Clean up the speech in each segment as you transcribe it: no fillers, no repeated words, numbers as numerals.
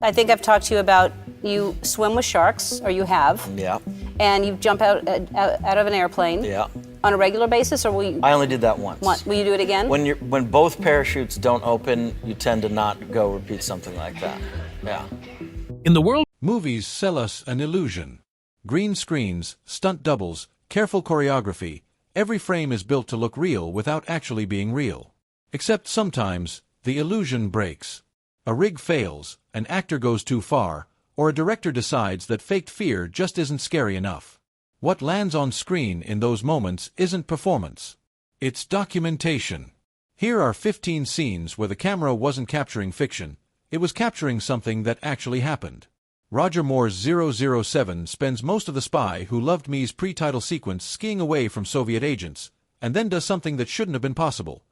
I think I've talked to you about you swim with sharks, or you have. Yeah. And you jump out of an airplane. Yeah. On a regular basis, or will you? I only did that once. Will you do it again? When both parachutes don't open, you tend to not go repeat something like that. Yeah. In the world, movies sell us an illusion. Green screens, stunt doubles, careful choreography, every frame is built to look real without actually being real. Except sometimes, the illusion breaks. A rig fails, an actor goes too far, or a director decides that faked fear just isn't scary enough. What lands on screen in those moments isn't performance. It's documentation. Here are 15 scenes where the camera wasn't capturing fiction, it was capturing something that actually happened. Roger Moore's 007 spends most of The Spy Who Loved Me's pre-title sequence skiing away from Soviet agents, and then does something that shouldn't have been possible.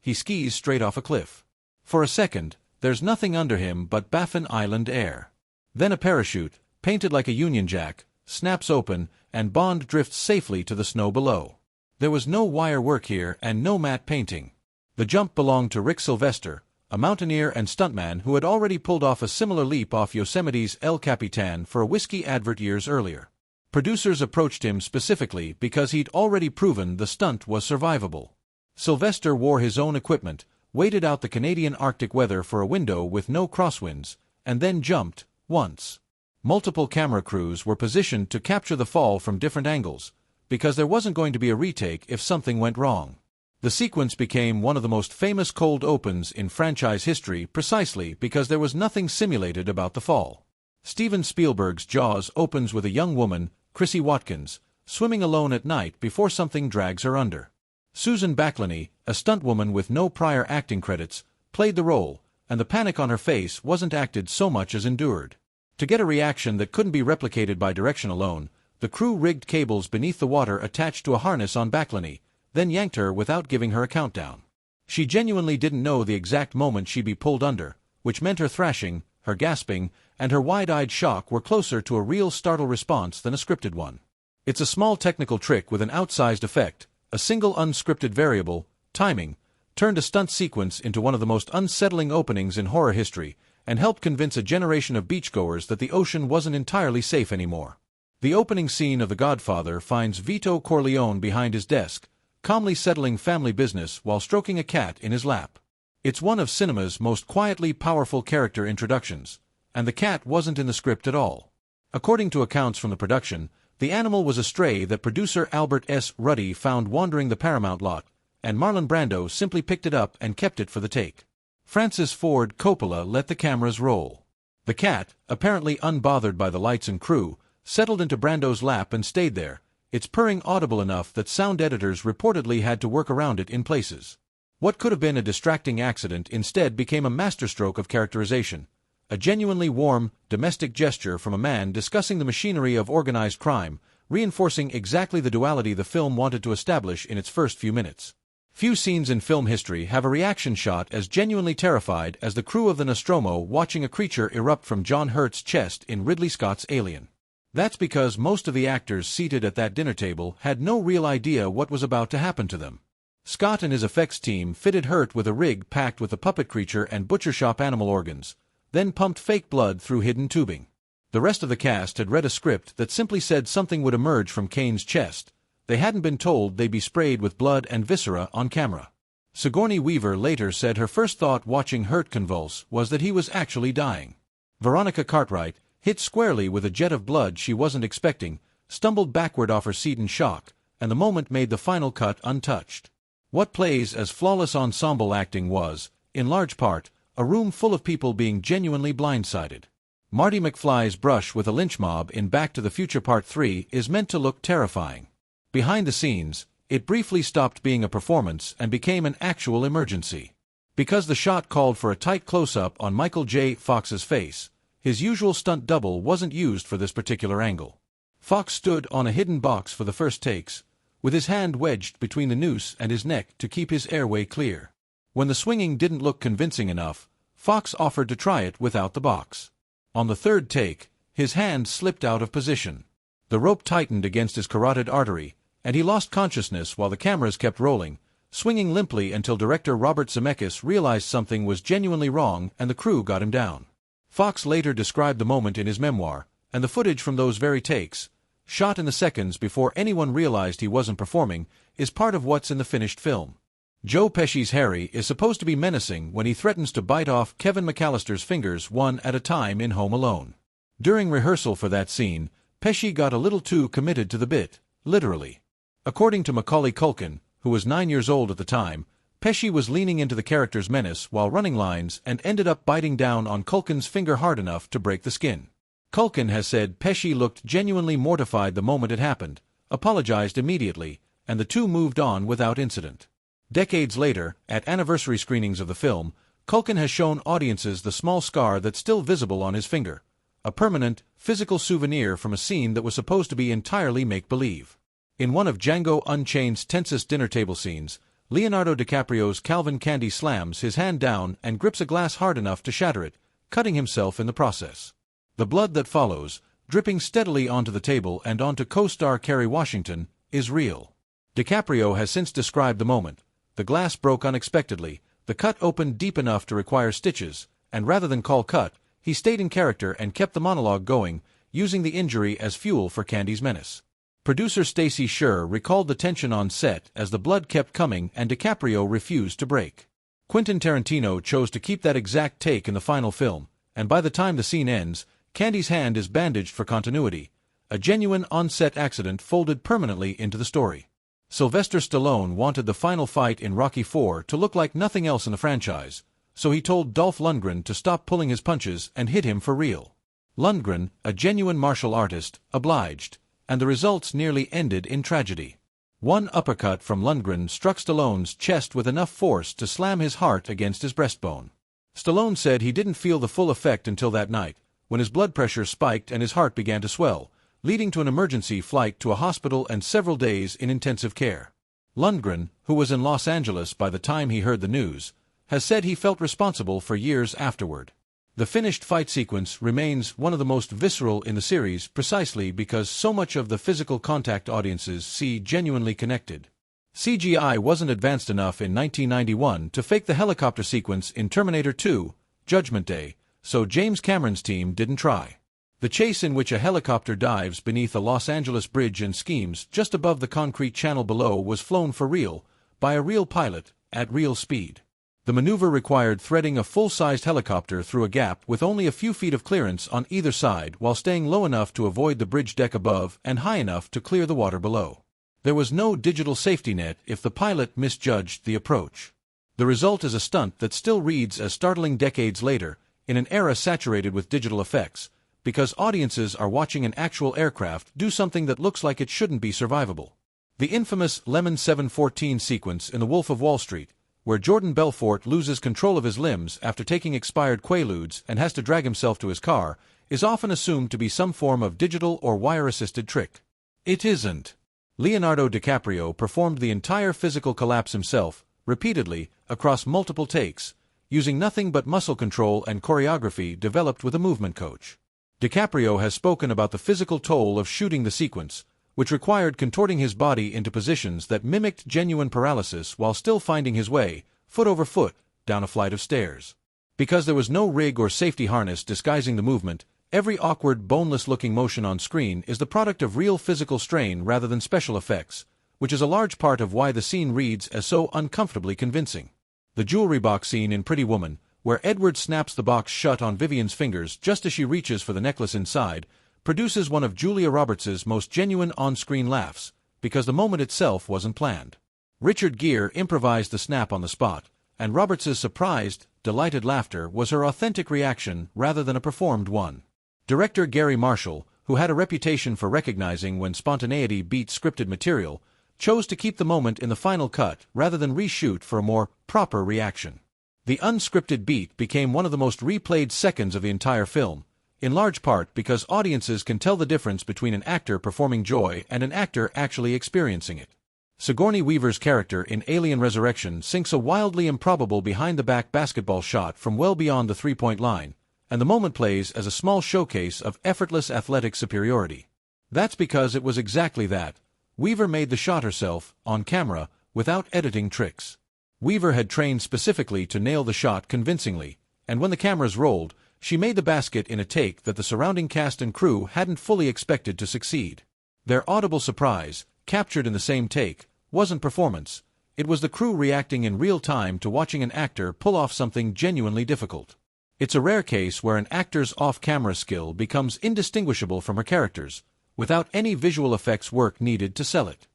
He skis straight off a cliff. For a second, there's nothing under him but Baffin Island air. Then a parachute, painted like a Union Jack, snaps open, and Bond drifts safely to the snow below. There was no wire work here and no matte painting. The jump belonged to Rick Sylvester, a mountaineer and stuntman who had already pulled off a similar leap off Yosemite's El Capitan for a whiskey advert years earlier. Producers approached him specifically because he'd already proven the stunt was survivable. Sylvester wore his own equipment, waited out the Canadian Arctic weather for a window with no crosswinds, and then jumped, once. Multiple camera crews were positioned to capture the fall from different angles, because there wasn't going to be a retake if something went wrong. The sequence became one of the most famous cold opens in franchise history precisely because there was nothing simulated about the fall. Steven Spielberg's Jaws opens with a young woman, Chrissy Watkins, swimming alone at night before something drags her under. Susan Backlany, a stuntwoman with no prior acting credits, played the role, and the panic on her face wasn't acted so much as endured. To get a reaction that couldn't be replicated by direction alone, the crew rigged cables beneath the water attached to a harness on Backlany, then yanked her without giving her a countdown. She genuinely didn't know the exact moment she'd be pulled under, which meant her thrashing, her gasping, and her wide-eyed shock were closer to a real startle response than a scripted one. It's a small technical trick with an outsized effect. A single unscripted variable, timing, turned a stunt sequence into one of the most unsettling openings in horror history, and helped convince a generation of beachgoers that the ocean wasn't entirely safe anymore. The opening scene of The Godfather finds Vito Corleone behind his desk, calmly settling family business while stroking a cat in his lap. It's one of cinema's most quietly powerful character introductions, and the cat wasn't in the script at all. According to accounts from the production, the animal was a stray that producer Albert S. Ruddy found wandering the Paramount lot, and Marlon Brando simply picked it up and kept it for the take. Francis Ford Coppola let the cameras roll. The cat, apparently unbothered by the lights and crew, settled into Brando's lap and stayed there, its purring audible enough that sound editors reportedly had to work around it in places. What could have been a distracting accident instead became a masterstroke of characterization. A genuinely warm, domestic gesture from a man discussing the machinery of organized crime, reinforcing exactly the duality the film wanted to establish in its first few minutes. Few scenes in film history have a reaction shot as genuinely terrified as the crew of the Nostromo watching a creature erupt from John Hurt's chest in Ridley Scott's Alien. That's because most of the actors seated at that dinner table had no real idea what was about to happen to them. Scott and his effects team fitted Hurt with a rig packed with the puppet creature and butcher shop animal organs, then pumped fake blood through hidden tubing. The rest of the cast had read a script that simply said something would emerge from Kane's chest. They hadn't been told they'd be sprayed with blood and viscera on camera. Sigourney Weaver later said her first thought watching Hurt convulse was that he was actually dying. Veronica Cartwright, hit squarely with a jet of blood she wasn't expecting, stumbled backward off her seat in shock, and the moment made the final cut untouched. What plays as flawless ensemble acting was, in large part, a room full of people being genuinely blindsided. Marty McFly's brush with a lynch mob in Back to the Future Part 3 is meant to look terrifying. Behind the scenes, it briefly stopped being a performance and became an actual emergency. Because the shot called for a tight close-up on Michael J. Fox's face, his usual stunt double wasn't used for this particular angle. Fox stood on a hidden box for the first takes, with his hand wedged between the noose and his neck to keep his airway clear. When the swinging didn't look convincing enough, Fox offered to try it without the box. On the third take, his hand slipped out of position. The rope tightened against his carotid artery, and he lost consciousness while the cameras kept rolling, swinging limply until director Robert Zemeckis realized something was genuinely wrong and the crew got him down. Fox later described the moment in his memoir, and the footage from those very takes, shot in the seconds before anyone realized he wasn't performing, is part of what's in the finished film. Joe Pesci's Harry is supposed to be menacing when he threatens to bite off Kevin McAllister's fingers one at a time in Home Alone. During rehearsal for that scene, Pesci got a little too committed to the bit, literally. According to Macaulay Culkin, who was 9 years old at the time, Pesci was leaning into the character's menace while running lines and ended up biting down on Culkin's finger hard enough to break the skin. Culkin has said Pesci looked genuinely mortified the moment it happened, apologized immediately, and the two moved on without incident. Decades later, at anniversary screenings of the film, Culkin has shown audiences the small scar that's still visible on his finger, a permanent, physical souvenir from a scene that was supposed to be entirely make-believe. In one of Django Unchained's tensest dinner table scenes, Leonardo DiCaprio's Calvin Candy slams his hand down and grips a glass hard enough to shatter it, cutting himself in the process. The blood that follows, dripping steadily onto the table and onto co-star Kerry Washington, is real. DiCaprio has since described the moment. The glass broke unexpectedly, the cut opened deep enough to require stitches, and rather than call cut, he stayed in character and kept the monologue going, using the injury as fuel for Candy's menace. Producer Stacey Sher recalled the tension on set as the blood kept coming and DiCaprio refused to break. Quentin Tarantino chose to keep that exact take in the final film, and by the time the scene ends, Candy's hand is bandaged for continuity, a genuine on-set accident folded permanently into the story. Sylvester Stallone wanted the final fight in Rocky IV to look like nothing else in the franchise, so he told Dolph Lundgren to stop pulling his punches and hit him for real. Lundgren, a genuine martial artist, obliged, and the results nearly ended in tragedy. One uppercut from Lundgren struck Stallone's chest with enough force to slam his heart against his breastbone. Stallone said he didn't feel the full effect until that night, when his blood pressure spiked and his heart began to swell, leading to an emergency flight to a hospital and several days in intensive care. Lundgren, who was in Los Angeles by the time he heard the news, has said he felt responsible for years afterward. The finished fight sequence remains one of the most visceral in the series precisely because so much of the physical contact audiences see genuinely connected. CGI wasn't advanced enough in 1991 to fake the helicopter sequence in Terminator 2, Judgment Day, so James Cameron's team didn't try. The chase in which a helicopter dives beneath a Los Angeles bridge and schemes just above the concrete channel below was flown for real, by a real pilot, at real speed. The maneuver required threading a full-sized helicopter through a gap with only a few feet of clearance on either side while staying low enough to avoid the bridge deck above and high enough to clear the water below. There was no digital safety net if the pilot misjudged the approach. The result is a stunt that still reads as startling decades later, in an era saturated with digital effects, because audiences are watching an actual aircraft do something that looks like it shouldn't be survivable. The infamous Lemon 714 sequence in The Wolf of Wall Street, where Jordan Belfort loses control of his limbs after taking expired Quaaludes and has to drag himself to his car, is often assumed to be some form of digital or wire-assisted trick. It isn't. Leonardo DiCaprio performed the entire physical collapse himself, repeatedly, across multiple takes, using nothing but muscle control and choreography developed with a movement coach. DiCaprio has spoken about the physical toll of shooting the sequence, which required contorting his body into positions that mimicked genuine paralysis while still finding his way, foot over foot, down a flight of stairs. Because there was no rig or safety harness disguising the movement, every awkward, boneless-looking motion on screen is the product of real physical strain rather than special effects, which is a large part of why the scene reads as so uncomfortably convincing. The jewelry box scene in Pretty Woman, where Edward snaps the box shut on Vivian's fingers just as she reaches for the necklace inside, produces one of Julia Roberts' most genuine on-screen laughs, because the moment itself wasn't planned. Richard Gere improvised the snap on the spot, and Roberts' surprised, delighted laughter was her authentic reaction rather than a performed one. Director Gary Marshall, who had a reputation for recognizing when spontaneity beat scripted material, chose to keep the moment in the final cut rather than reshoot for a more proper reaction. The unscripted beat became one of the most replayed seconds of the entire film, in large part because audiences can tell the difference between an actor performing joy and an actor actually experiencing it. Sigourney Weaver's character in Alien Resurrection sinks a wildly improbable behind-the-back basketball shot from well beyond the three-point line, and the moment plays as a small showcase of effortless athletic superiority. That's because it was exactly that. Weaver made the shot herself, on camera, without editing tricks. Weaver had trained specifically to nail the shot convincingly, and when the cameras rolled, She made the basket in a take that the surrounding cast and crew hadn't fully expected to succeed. Their audible surprise, captured in the same take, wasn't performance. It was the crew reacting in real time to watching an actor pull off something genuinely difficult. It's a rare case where an actor's off-camera skill becomes indistinguishable from her character's, without any visual effects work needed to sell it.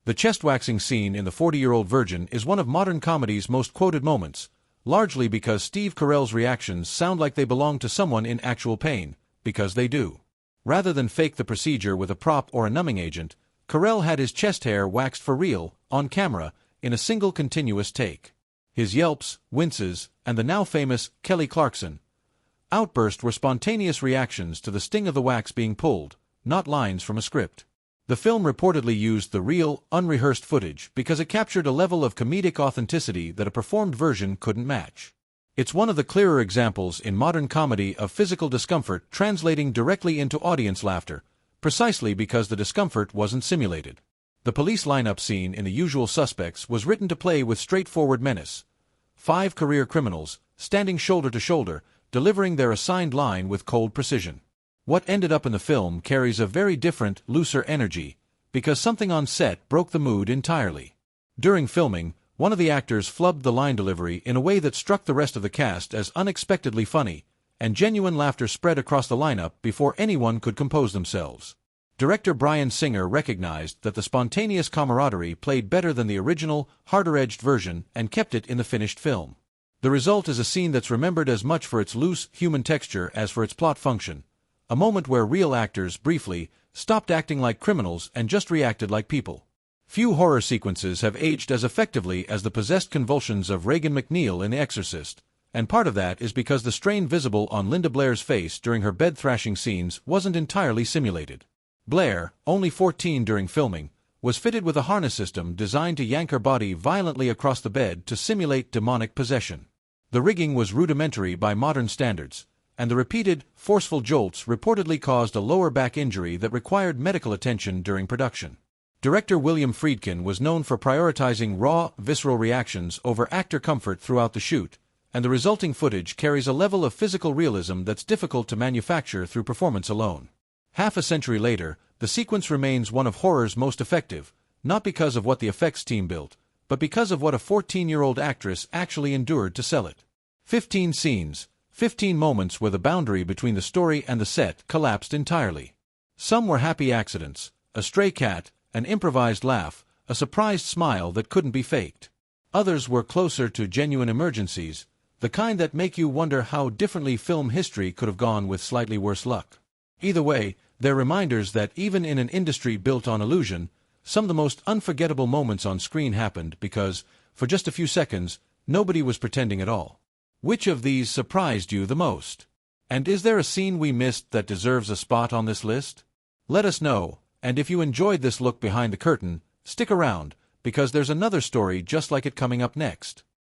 The chest-waxing scene in The 40-Year-Old Virgin is one of modern comedy's most quoted moments, largely because Steve Carell's reactions sound like they belong to someone in actual pain, because they do. Rather than fake the procedure with a prop or a numbing agent, Carell had his chest hair waxed for real, on camera, in a single continuous take. His yelps, winces, and the now famous Kelly Clarkson outburst were spontaneous reactions to the sting of the wax being pulled, not lines from a script. The film reportedly used the real, unrehearsed footage because it captured a level of comedic authenticity that a performed version couldn't match. It's one of the clearer examples in modern comedy of physical discomfort translating directly into audience laughter, precisely because the discomfort wasn't simulated. The police lineup scene in The Usual Suspects was written to play with straightforward menace. 5 career criminals, standing shoulder to shoulder, delivering their assigned line with cold precision. What ended up in the film carries a very different, looser energy, because something on set broke the mood entirely. During filming, one of the actors flubbed the line delivery in a way that struck the rest of the cast as unexpectedly funny, and genuine laughter spread across the lineup before anyone could compose themselves. Director Bryan Singer recognized that the spontaneous camaraderie played better than the original, harder-edged version and kept it in the finished film. The result is a scene that's remembered as much for its loose, human texture as for its plot function. A moment where real actors, briefly, stopped acting like criminals and just reacted like people. Few horror sequences have aged as effectively as the possessed convulsions of Regan MacNeil in The Exorcist, and part of that is because the strain visible on Linda Blair's face during her bed-thrashing scenes wasn't entirely simulated. Blair, only 14 during filming, was fitted with a harness system designed to yank her body violently across the bed to simulate demonic possession. The rigging was rudimentary by modern standards, and the repeated, forceful jolts reportedly caused a lower back injury that required medical attention during production. Director William Friedkin was known for prioritizing raw, visceral reactions over actor comfort throughout the shoot, and the resulting footage carries a level of physical realism that's difficult to manufacture through performance alone. Half a century later, the sequence remains one of horror's most effective, not because of what the effects team built, but because of what a 14-year-old actress actually endured to sell it. 15 scenes, 15 moments where the boundary between the story and the set collapsed entirely. Some were happy accidents, a stray cat, an improvised laugh, a surprised smile that couldn't be faked. Others were closer to genuine emergencies, the kind that make you wonder how differently film history could have gone with slightly worse luck. Either way, they're reminders that even in an industry built on illusion, some of the most unforgettable moments on screen happened because, for just a few seconds, nobody was pretending at all. Which of these surprised you the most? And is there a scene we missed that deserves a spot on this list? Let us know, and if you enjoyed this look behind the curtain, stick around, because there's another story just like it coming up next.